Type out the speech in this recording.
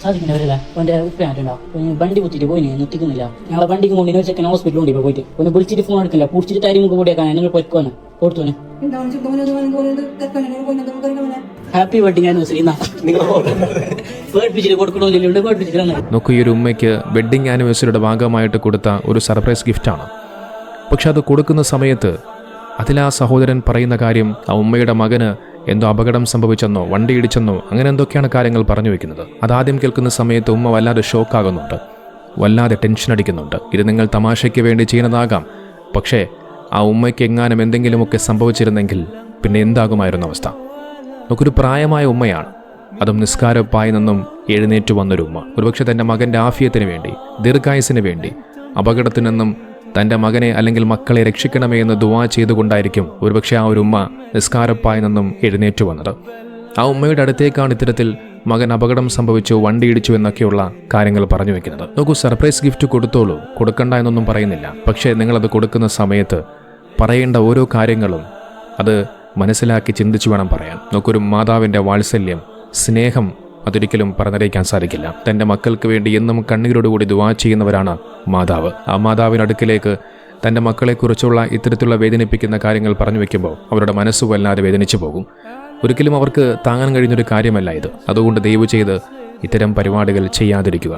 സാധിക്കുന്നവരല്ല അവൻ്റെ ഉപ്പയായിട്ടുണ്ടാവും വണ്ടി കുത്തിയിട്ട് പോയി നിർത്തിക്കുന്നില്ല. ഞങ്ങളെ വണ്ടിക്ക് കൊണ്ടിന് വെച്ചേക്കാൻ ഹോസ്പിറ്റലിൽ ഉണ്ട്. ഇപ്പോൾ പോയിട്ട് ഒന്ന് വിളിച്ചിട്ട് ഫോൺ എടുക്കില്ല, കുടിച്ചിട്ട് തരി മുമ്പ് കൂടിയേക്കാൻ നിങ്ങൾ പൊയ്ക്കോന്ന് കൊടുത്തോനെ. ഹാപ്പി വെഡിങ് ആനിവേഴ്സറി നോക്കൂ, ഈ ഒരു ഉമ്മയ്ക്ക് വെഡ്ഡിങ് ആനിവേഴ്സറിയുടെ ഭാഗമായിട്ട് കൊടുത്ത ഒരു സർപ്രൈസ് ഗിഫ്റ്റാണ്. പക്ഷെ അത് കൊടുക്കുന്ന സമയത്ത് അതിൽ ആ സഹോദരൻ പറയുന്ന കാര്യം ആ ഉമ്മയുടെ മകന് എന്തോ അപകടം സംഭവിച്ചെന്നോ വണ്ടി ഇടിച്ചെന്നോ അങ്ങനെ എന്തൊക്കെയാണ് കാര്യങ്ങൾ പറഞ്ഞു വെക്കുന്നത്. അതാദ്യം കേൾക്കുന്ന സമയത്ത് ഉമ്മ വല്ലാതെ ഷോക്കാകുന്നുണ്ട്, വല്ലാതെ ടെൻഷൻ അടിക്കുന്നുണ്ട്. ഇത് നിങ്ങൾ തമാശയ്ക്ക് വേണ്ടി ചെയ്യുന്നതാകാം, പക്ഷേ ആ ഉമ്മയ്ക്ക് എങ്ങാനും എന്തെങ്കിലുമൊക്കെ സംഭവിച്ചിരുന്നെങ്കിൽ പിന്നെ എന്താകുമായിരുന്നു അവസ്ഥ? നമുക്കൊരു പ്രായമായ ഉമ്മയാണ്, അതും നിസ്കാരപ്പായി നിന്നും എഴുന്നേറ്റ് വന്നൊരു ഉമ്മ. ഒരുപക്ഷെ തൻ്റെ മകൻ്റെ ആഫിയത്തിന് വേണ്ടി, ദീർഘായുസിന് വേണ്ടി, അപകടത്തിൽ നിന്നും തൻ്റെ മകനെ അല്ലെങ്കിൽ മക്കളെ രക്ഷിക്കണമേ എന്ന് ദുആ ചെയ്തുകൊണ്ടായിരിക്കും ഒരുപക്ഷെ ആ ഒരു ഉമ്മ നിസ്കാരപ്പായി നിന്നും എഴുന്നേറ്റ് വന്നത്. ആ ഉമ്മയുടെ അടുത്തേക്കാണ് ഇത്തരത്തിൽ മകൻ അപകടം സംഭവിച്ചു, വണ്ടി ഇടിച്ചു എന്നൊക്കെയുള്ള കാര്യങ്ങൾ പറഞ്ഞു വെക്കുന്നത്. നോക്കൂ, സർപ്രൈസ് ഗിഫ്റ്റ് കൊടുത്തോളൂ, കൊടുക്കണ്ട എന്നൊന്നും പറയുന്നില്ല. പക്ഷേ നിങ്ങളത് കൊടുക്കുന്ന സമയത്ത് പറയേണ്ട ഓരോ കാര്യങ്ങളും അത് മനസ്സിലാക്കി ചിന്തിച്ചു വേണം പറയാൻ. നോക്കൊരു മാതാവിൻ്റെ വാത്സല്യം, സ്നേഹം അതൊരിക്കലും പറഞ്ഞറിയിക്കാൻ സാധിക്കില്ല. തൻ്റെ മക്കൾക്ക് വേണ്ടി എന്നും കണ്ണീരോടുകൂടി ദുആ ചെയ്യുന്നവരാണ് മാതാവ്. ആ മാതാവിനടുക്കിലേക്ക് തൻ്റെ മക്കളെക്കുറിച്ചുള്ള ഇത്തരത്തിലുള്ള വേദനിപ്പിക്കുന്ന കാര്യങ്ങൾ പറഞ്ഞു വയ്ക്കുമ്പോൾ അവരുടെ മനസ്സ് വല്ലാതെ വേദനിച്ചു പോകും. ഒരിക്കലും അവർക്ക് താങ്ങാൻ കഴിയുന്നൊരു കാര്യമല്ല ഇത്. അതുകൊണ്ട് ദയവ് ചെയ്ത് ഇത്തരം പരിപാടികൾ ചെയ്യാതിരിക്കുക.